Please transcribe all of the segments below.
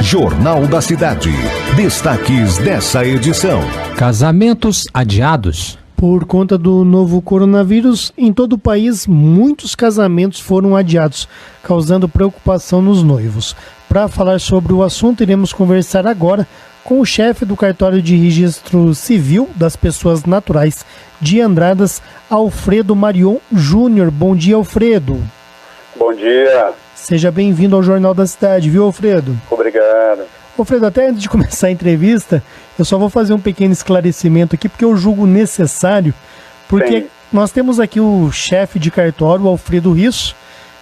Jornal da Cidade. Destaques dessa edição. Casamentos adiados. Por conta do novo coronavírus, em todo o país, muitos casamentos foram adiados, causando preocupação nos noivos. Para falar sobre o assunto, iremos conversar agora com o chefe do Cartório de Registro Civil das Pessoas Naturais de Andradas, Alfredo Marion Júnior. Bom dia, Alfredo. Bom dia. Seja bem-vindo ao Jornal da Cidade, viu, Alfredo? Obrigado. Alfredo, até antes de começar a entrevista, eu só vou fazer um pequeno esclarecimento aqui, porque eu julgo necessário, porque Sim. Nós temos aqui o chefe de cartório, o Alfredo Risso,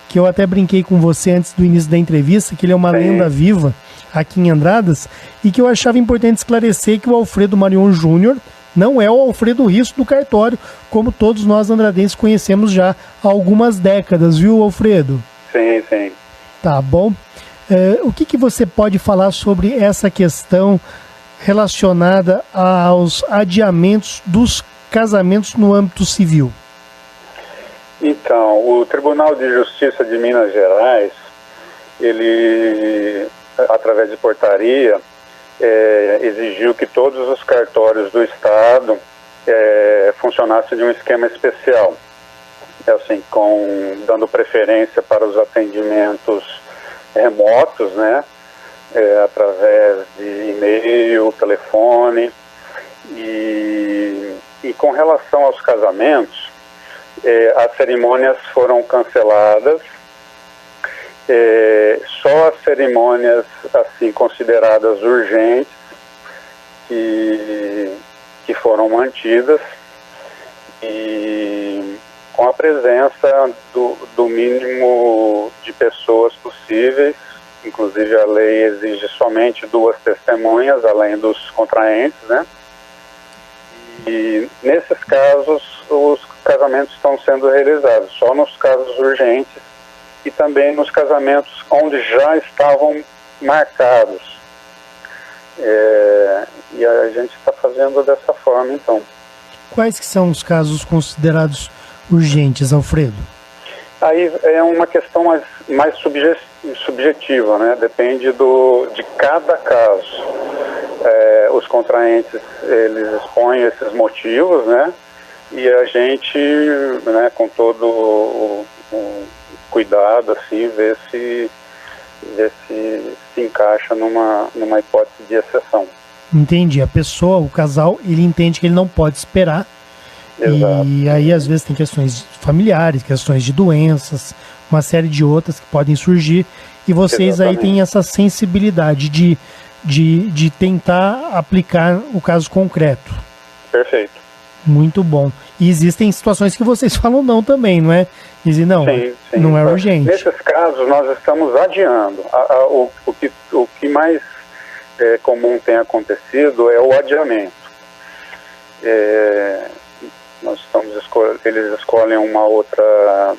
que eu até brinquei com você antes do início da entrevista, que ele é uma lenda viva aqui em Andradas, e que eu achava importante esclarecer que o Alfredo Marion Júnior não é o Alfredo Risso do cartório, como todos nós andradenses conhecemos já há algumas décadas, viu, Alfredo? Sim, sim. Tá bom. O que você pode falar sobre essa questão relacionada aos adiamentos dos casamentos no âmbito civil? Então, o Tribunal de Justiça de Minas Gerais, ele, através de portaria, exigiu que todos os cartórios do Estado funcionassem de um esquema especial, assim, dando preferência para os atendimentos remotos, né, através de e-mail, telefone, e com relação aos casamentos, as cerimônias foram canceladas, só as cerimônias assim consideradas urgentes que foram mantidas, e com a presença do mínimo de pessoas possíveis. Inclusive a lei exige somente 2 testemunhas, além dos contraentes, né? E nesses casos os casamentos estão sendo realizados só nos casos urgentes e também nos casamentos onde já estavam marcados. E a gente está fazendo dessa forma, então. Quais que são os casos considerados urgentes, Alfredo? Aí é uma questão mais subjetiva, né? Depende de cada caso. Os contraentes, eles expõem esses motivos, né? E a gente, né, com todo o cuidado, assim, vê se se encaixa numa hipótese de exceção. Entendi. A pessoa, o casal, ele entende que ele não pode esperar. Exato. E aí, às vezes, tem questões familiares, questões de doenças, uma série de outras que podem surgir. E vocês aí têm essa sensibilidade de tentar aplicar o caso concreto. Perfeito. Muito bom. E existem situações que vocês falam não também, não é? Dizem não, sim. Não é urgente. Nesses casos, nós estamos adiando. O que mais comum tem acontecido é o adiamento. Eles escolhem uma outra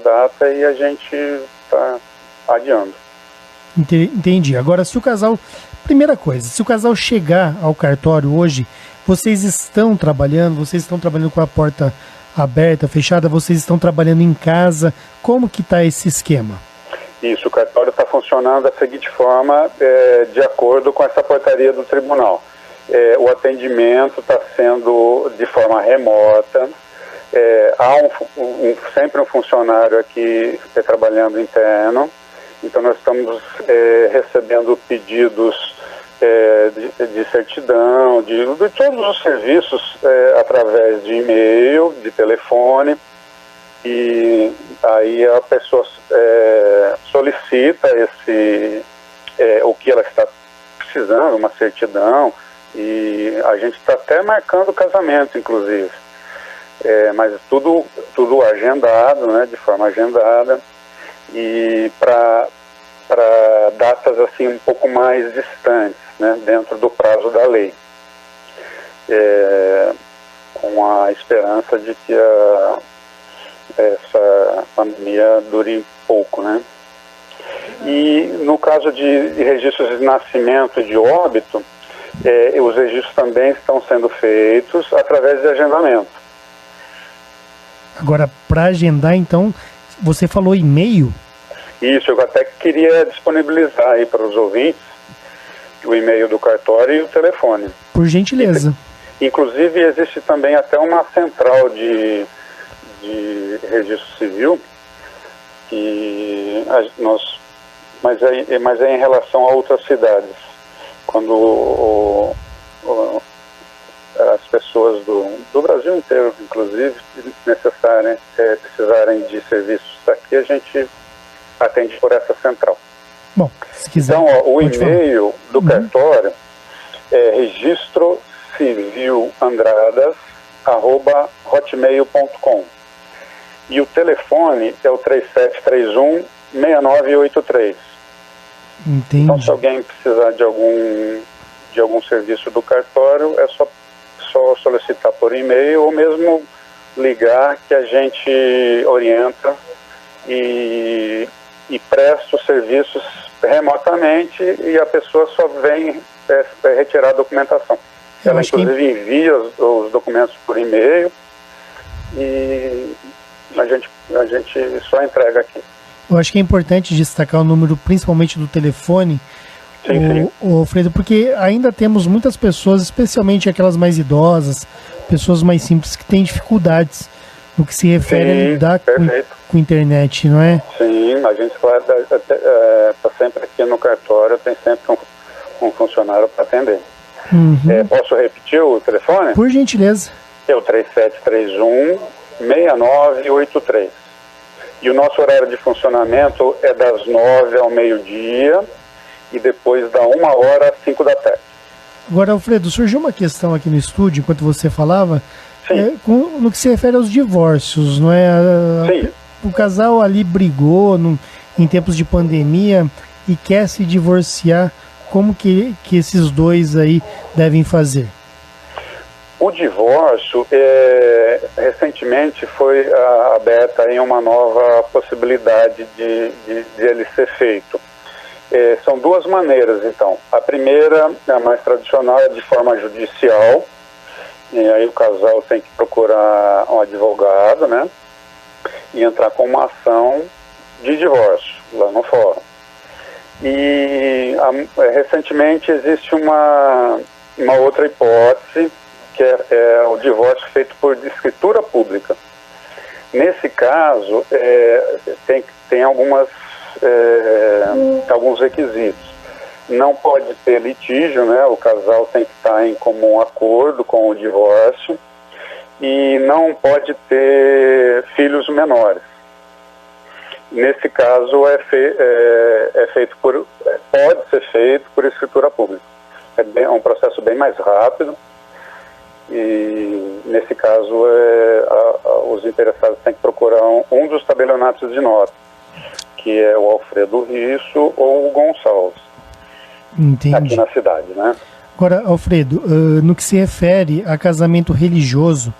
data e a gente está adiando. Entendi. Agora, se o casal... Primeira coisa, se o casal chegar ao cartório hoje, vocês estão trabalhando com a porta aberta, fechada, vocês estão trabalhando em casa, como que está esse esquema? Isso, o cartório está funcionando da seguinte forma, de acordo com essa portaria do tribunal. O atendimento está sendo de forma remota, há sempre um funcionário aqui trabalhando interno, então nós estamos recebendo pedidos de certidão, de todos os serviços através de e-mail, de telefone, e aí a pessoa solicita o que ela está precisando, uma certidão, e a gente está até marcando o casamento, inclusive, mas tudo agendado, né, de forma agendada, e para datas assim um pouco mais distantes, né, dentro do prazo da lei, com a esperança de que essa pandemia dure pouco, né? E no caso de registros de nascimento e de óbito, os registros também estão sendo feitos através de agendamento. Agora, para agendar, então, você falou e-mail? Isso, eu até queria disponibilizar aí para os ouvintes o e-mail do cartório e o telefone. Por gentileza. Inclusive, existe também até uma central de registro civil, que mas é em relação a outras cidades. Quando as pessoas do Brasil inteiro, inclusive, precisarem de serviços aqui, a gente atende por essa central. Bom, se quiser. Então, o e-mail do cartório é registrocivilandradas@hotmail.com e o telefone é o 3731-6983. Entendi. Então, se alguém precisar de algum serviço do cartório, é só solicitar por e-mail ou mesmo ligar, que a gente orienta e presta os serviços remotamente, e a pessoa só vem retirar a documentação. Ela inclusive envia os documentos por e-mail e a gente só entrega aqui. Eu acho que é importante destacar o número, principalmente do telefone, o Alfredo, porque ainda temos muitas pessoas, especialmente aquelas mais idosas, pessoas mais simples, que têm dificuldades no que se refere a lidar com a internet, não é? Sim, a gente está sempre aqui no cartório, tem sempre um funcionário para atender. Posso repetir o telefone? Por gentileza. É o 3731-6983. E o nosso horário de funcionamento é das 9 ao meio-dia e depois da 1h às 5 da tarde. Agora, Alfredo, surgiu uma questão aqui no estúdio, enquanto você falava, no que se refere aos divórcios, não é? Sim. O casal ali brigou em tempos de pandemia e quer se divorciar. Como que esses dois aí devem fazer? O divórcio, recentemente foi aberta aí uma nova possibilidade de ele ser feito. São duas maneiras, então. A primeira, a mais tradicional, é de forma judicial, e aí o casal tem que procurar um advogado, né, e entrar com uma ação de divórcio lá no fórum. E recentemente existe uma outra hipótese, que é o divórcio feito por escritura pública. Nesse caso, tem alguns requisitos. Não pode ter litígio, né? O casal tem que estar em comum acordo com o divórcio, e não pode ter filhos menores. Nesse caso, pode ser feito por escritura pública. É um processo bem mais rápido, e nesse caso os interessados têm que procurar um dos tabelionatos de nota, que é o Alfredo Risso ou o Gonçalves. Entendi. Aqui na cidade, né? Agora, Alfredo, no que se refere a casamento religioso,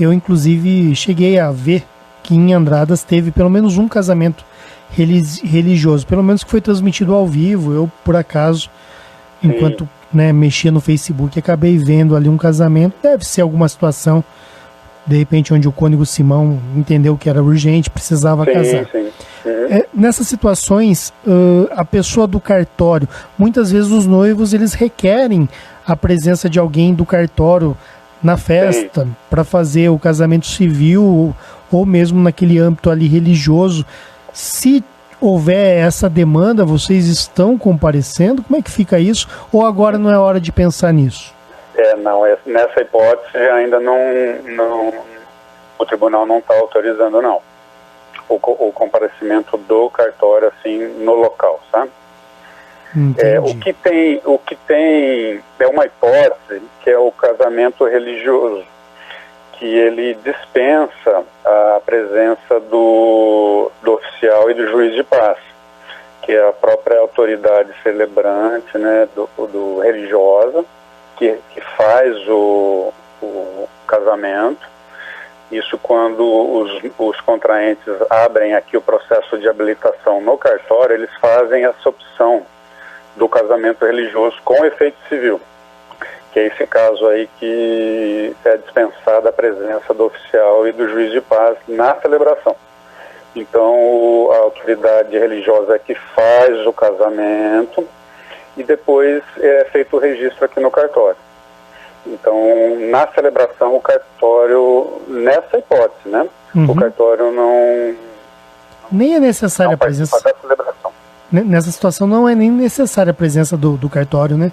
eu inclusive cheguei a ver que em Andradas teve pelo menos um casamento religioso, pelo menos que foi transmitido ao vivo. Eu, por acaso, enquanto mexia no Facebook, acabei vendo ali um casamento. Deve ser alguma situação, de repente, onde o cônego Simão entendeu que era urgente, precisava casar. Sim. Nessas situações, a pessoa do cartório, muitas vezes os noivos, eles requerem a presença de alguém do cartório na festa para fazer o casamento civil ou mesmo naquele âmbito ali religioso. Se houver essa demanda, vocês estão comparecendo? Como é que fica isso? Ou agora não é hora de pensar nisso? Nessa hipótese ainda não, o tribunal não está autorizando, não, o comparecimento do cartório assim no local, sabe? O que tem é uma hipótese, que é o casamento religioso, que ele dispensa a presença do oficial e do juiz de paz, que é a própria autoridade celebrante, né, do religiosa, que faz o casamento. Isso quando os contraentes abrem aqui o processo de habilitação no cartório, eles fazem essa opção do casamento religioso com efeito civil, que é esse caso aí que é dispensada a presença do oficial e do juiz de paz na celebração. Então, a autoridade religiosa é que faz o casamento e depois é feito o registro aqui no cartório. Então, na celebração, o cartório, nessa hipótese, né? O cartório não... Nem é necessária a presença... da celebração. Nessa situação não é nem necessária a presença do cartório, né?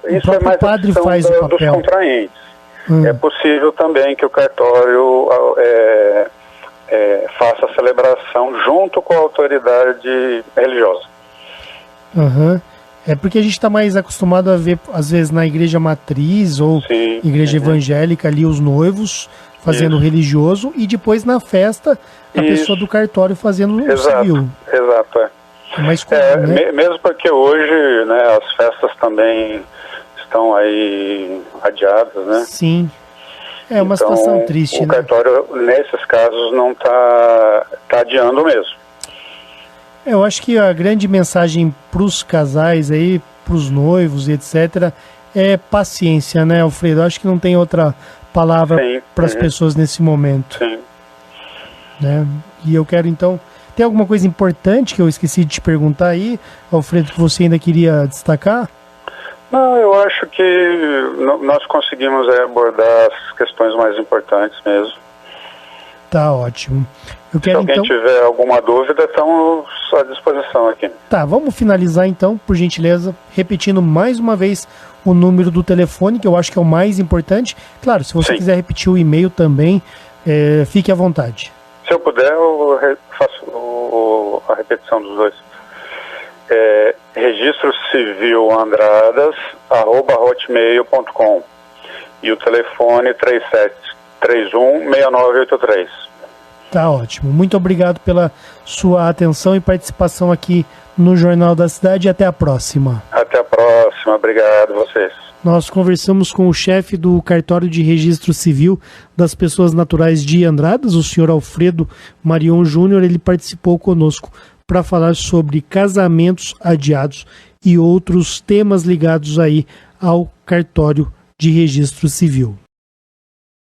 Isso é mais padre a faz questão o papel. dos contraentes. É possível também que o cartório faça a celebração junto com a autoridade religiosa. É porque a gente está mais acostumado a ver, às vezes, na igreja matriz ou igreja evangélica ali, os noivos fazendo o religioso e depois na festa a pessoa do cartório fazendo o civil. Exato, É mais comum, né? Mesmo porque hoje, né, as festas também estão aí adiadas, né? Sim. É uma situação triste, o né? cartório, nesses casos, não está adiando mesmo. Eu acho que a grande mensagem para os casais aí, para os noivos e etc, é paciência, né, Alfredo? Eu acho que não tem outra palavra para as pessoas nesse momento. Sim. Né? E eu quero então... Tem alguma coisa importante que eu esqueci de te perguntar aí, Alfredo, que você ainda queria destacar? Não, eu acho que nós conseguimos abordar as questões mais importantes mesmo. Tá ótimo. Eu Se quero, alguém então... tiver alguma dúvida, estamos à disposição aqui. Tá, vamos finalizar então, por gentileza, repetindo mais uma vez o número do telefone, que eu acho que é o mais importante. Claro, se você quiser repetir o e-mail também, fique à vontade. Se eu puder, eu faço a repetição dos dois. Registro Civil Andradas@hotmail.com e o telefone 3731-6983. Tá ótimo. Muito obrigado pela sua atenção e participação aqui no Jornal da Cidade e até a próxima. Até a próxima. Obrigado a vocês. Nós conversamos com o chefe do Cartório de Registro Civil das Pessoas Naturais de Andradas, o senhor Alfredo Marion Júnior. Ele participou conosco para falar sobre casamentos adiados e outros temas ligados aí ao Cartório de Registro Civil.